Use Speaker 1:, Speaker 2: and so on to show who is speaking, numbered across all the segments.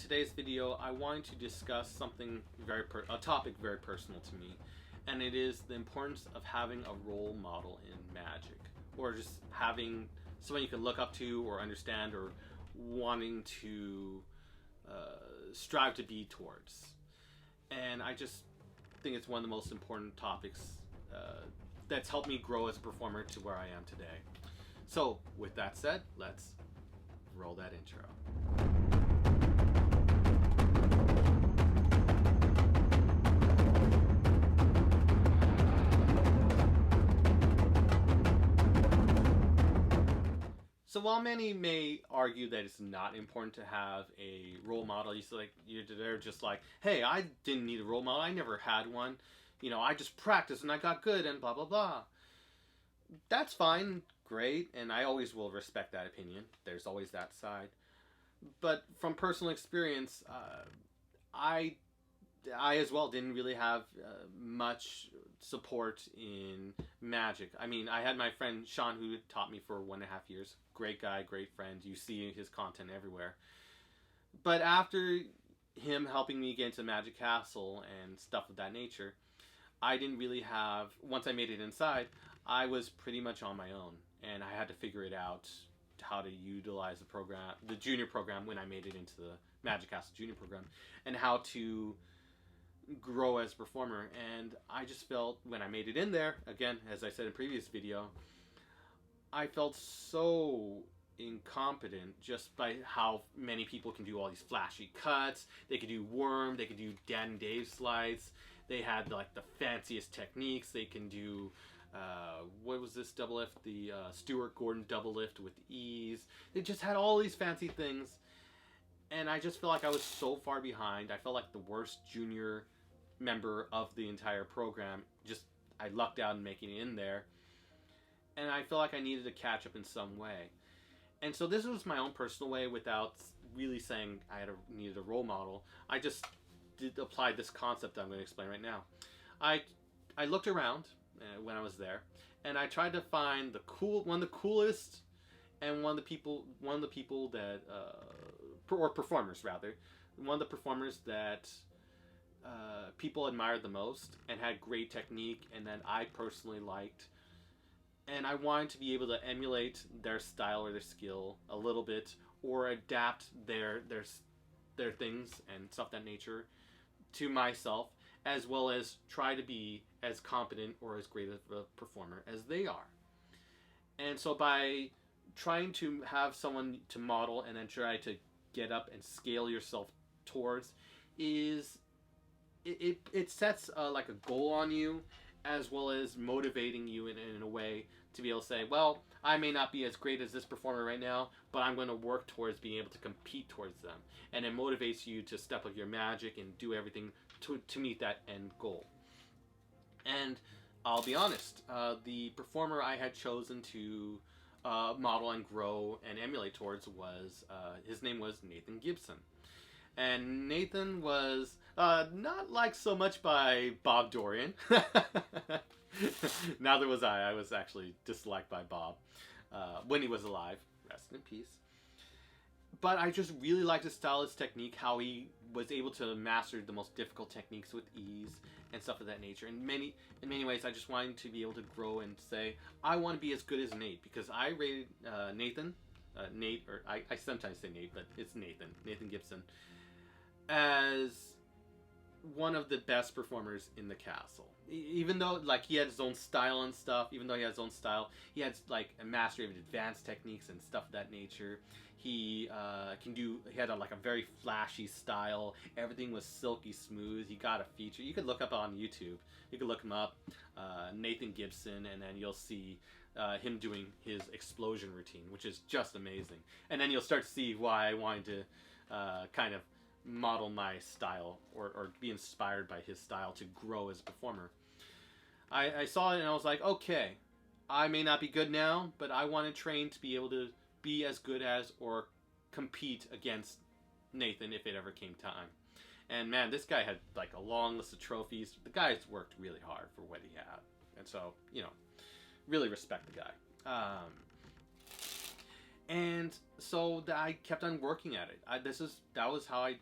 Speaker 1: today's video, I wanted to discuss something a topic very personal to me, and it is the importance of having a role model in magic, or just having someone you can look up to or understand or wanting to strive to be towards. And I just think it's one of the most important topics that's helped me grow as a performer to where I am today. So, with that said, let's roll that intro. So while many may argue that it's not important to have a role model, they're just like, hey, I didn't need a role model. I never had one. You know, I just practiced and I got good and blah, blah, blah. That's fine, great, and I always will respect that opinion. There's always that side. But from personal experience, I as well didn't really have much support in magic. I mean, I had my friend Sean who taught me for 1.5 years. Great guy, great friend. You see his content everywhere. But after him helping me get into Magic Castle and stuff of that nature, I didn't really have, once I made it inside, I was pretty much on my own. And I had to figure it out how to utilize the program, the junior program, when I made it into the Magic Castle junior program, and how to grow as a performer. And I just felt when I made it in there, again, as I said in a previous video, I felt so incompetent just by how many people can do all these flashy cuts. They could do worm, they could do Dan and Dave slides. They had like the fanciest techniques. They can do what was this double lift? The Stuart Gordon double lift with ease. They just had all these fancy things, and I just felt like I was so far behind. I felt like the worst junior member of the entire program. Just I lucked out in making it in there, and I felt like I needed to catch up in some way. And so this was my own personal way, without really saying I needed a role model. I just applied this concept that I'm going to explain right now. I looked around when I was there, and I tried to find one of the coolest and one of the people that or performers rather, one of the performers that people admired the most and had great technique and that I personally liked. And I wanted to be able to emulate their style or their skill a little bit, or adapt their things and stuff of that nature to myself, as well as try to be as competent or as great of a performer as they are. And so by trying to have someone to model and then try to get up and scale yourself towards, it sets like a goal on you, as well as motivating you in a way to be able to say, well, I may not be as great as this performer right now, but I'm going to work towards being able to compete towards them. And it motivates you to step up your magic and do everything to meet that end goal. And I'll be honest, the performer I had chosen to model and grow and emulate towards was, his name was Nathan Gibson. And Nathan was not liked so much by Bob Dorian. Neither was I. I was actually disliked by Bob when he was alive. Rest in peace. But I just really liked his style, his technique, how he was able to master the most difficult techniques with ease and stuff of that nature. In many ways, I just wanted to be able to grow and say, I want to be as good as Nate, because I rated Nathan, Nate, or I sometimes say Nate, but it's Nathan Gibson, as one of the best performers in the castle. Even though like he had his own style and stuff, he had like a mastery of advanced techniques and stuff of that nature. He had a very flashy style. Everything was silky smooth. He got a feature. You could look up on YouTube. You could look him up, Nathan Gibson, and then you'll see him doing his explosion routine, which is just amazing. And then you'll start to see why I wanted to kind of model my style or be inspired by his style to grow as a performer. I saw it and I was like, okay, I may not be good now, but I want to train to be able to be as good as or compete against Nathan if it ever came time. And man, this guy had like a long list of trophies. The guy's worked really hard for what he had. And so, you know, really respect the guy. And so I kept on working at it. That was how I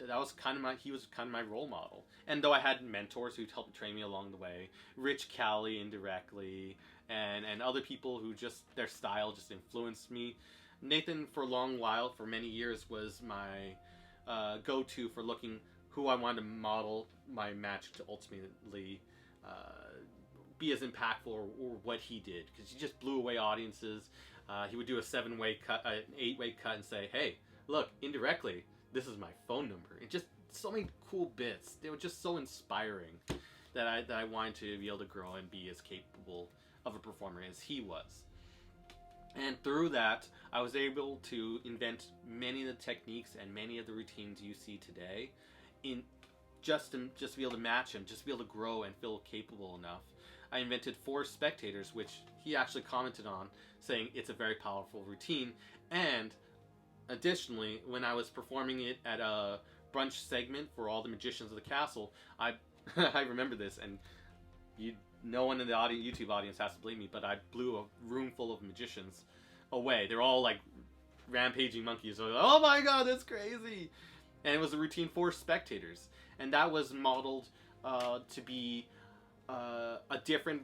Speaker 1: that was kind of he was kind of my role model. And though I had mentors who helped train me along the way, Rich Cali indirectly, and other people who just their style just influenced me. Nathan, for a long while, for many years, was my go-to for looking who I wanted to model my magic to ultimately be as impactful, or what he did, because he just blew away audiences. He would do a 7-way cut, an 8-way cut, and say, "Hey, look, indirectly, this is my phone number." It just so many cool bits. They were just so inspiring that I wanted to be able to grow and be as capable of a performer as he was. And through that, I was able to invent many of the techniques and many of the routines you see today, in just to be able to match him, just to be able to grow and feel capable enough. I invented 4 spectators, which he actually commented on, saying it's a very powerful routine. And additionally, when I was performing it at a brunch segment for all the magicians of the castle, I I remember this, and no one in the YouTube audience has to believe me, but I blew a room full of magicians away. They're all like rampaging monkeys. So, oh my god, that's crazy! And it was a routine for spectators, and that was modeled to be a different,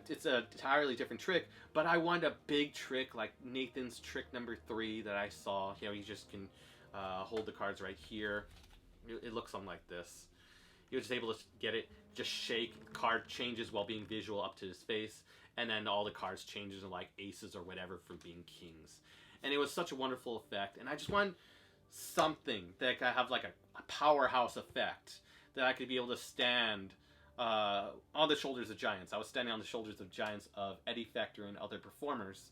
Speaker 1: it's an entirely different trick, but I wanted a big trick like Nathan's trick number 3 that I saw. You know, he just can hold the cards right here. It looks something like this. You're just able to get it, just shake, card changes while being visual up to his face, and then all the cards changes in like aces or whatever from being kings. And it was such a wonderful effect, and I just wanted something that could have like a powerhouse effect, that I could be able to stand on the shoulders of giants. I was standing on the shoulders of giants of Eddie Fector and other performers,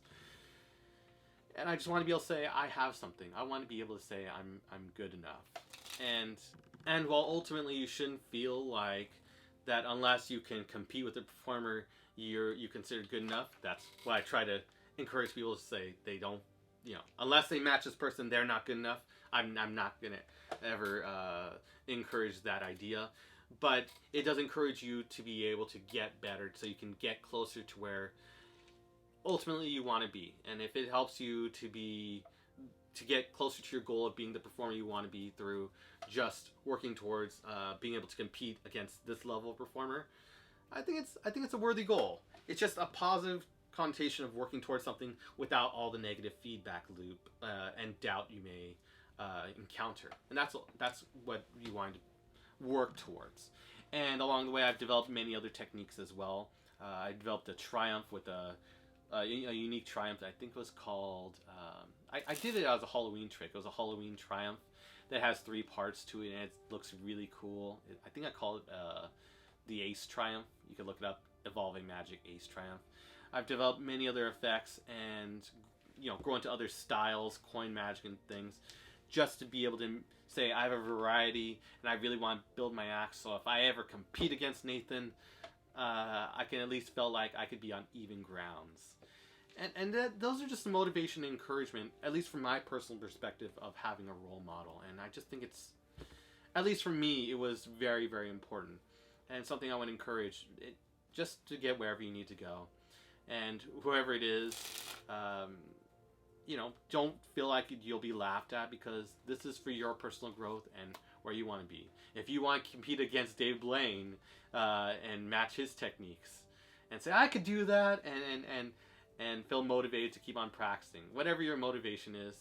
Speaker 1: and I just want to be able to say I have something. I want to be able to say I'm good enough. And while ultimately you shouldn't feel like that unless you can compete with the performer, you considered good enough. That's why I try to encourage people to say they don't, unless they match this person, they're not good enough. I'm not gonna ever encourage that idea, but it does encourage you to be able to get better, so you can get closer to where ultimately you want to be. And if it helps you to get closer to your goal of being the performer you want to be through just working towards being able to compete against this level of performer, I think it's a worthy goal. It's just a positive connotation of working towards something without all the negative feedback loop and doubt you may encounter. And that's what you want to work towards. And along the way, I've developed many other techniques as well. I developed a triumph with a unique triumph that I think was called, I did it as a Halloween trick. It was a Halloween triumph that has 3 parts to it, and it looks really cool. I think I call it the Ace Triumph. You can look it up, Evolving Magic Ace Triumph. I've developed many other effects and grow into other styles, coin magic and things, just to be able to say I have a variety and I really want to build my act. So if I ever compete against Nathan, I can at least feel like I could be on even grounds. And those are just the motivation and encouragement, at least from my personal perspective, of having a role model. And I just think it's, at least for me, it was very, very important. And something I would encourage, just to get wherever you need to go. And whoever it is, don't feel like you'll be laughed at, because this is for your personal growth and where you want to be. If you want to compete against David Blaine and match his techniques and say, I could do that, and feel motivated to keep on practicing, whatever your motivation is,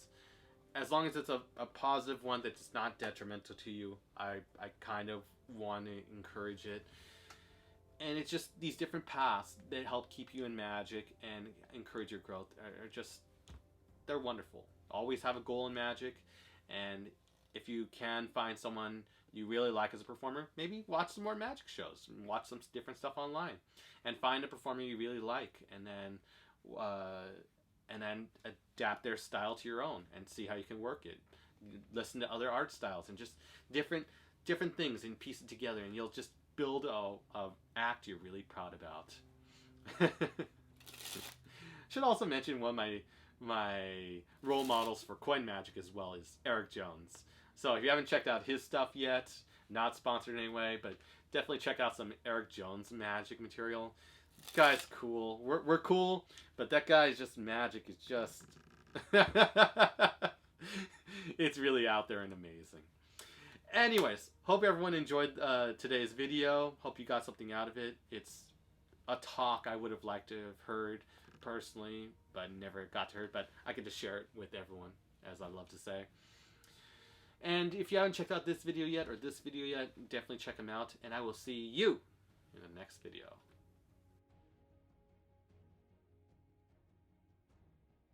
Speaker 1: as long as it's a positive one that's not detrimental to you, I kind of want to encourage it. And it's just these different paths that help keep you in magic and encourage your growth are just, they're wonderful. Always have a goal in magic, and if you can find someone you really like as a performer, maybe watch some more magic shows and watch some different stuff online, and find a performer you really like, and then adapt their style to your own and see how you can work it. Listen to other art styles and just different things and piece it together, and you'll just build a act you're really proud about. Should also mention one of my role models for coin magic as well is Eric Jones. So if you haven't checked out his stuff yet, not sponsored in any way, but definitely check out some Eric Jones magic material. This guy's cool. We're cool, but that guy's just magic is just it's really out there and amazing. Anyways, hope everyone enjoyed today's video. Hope you got something out of it. It's a talk I would have liked to have heard personally, but never got to hear it. But I get to share it with everyone, as I love to say. And if you haven't checked out this video yet, or this video yet, definitely check them out. And I will see you in the next video.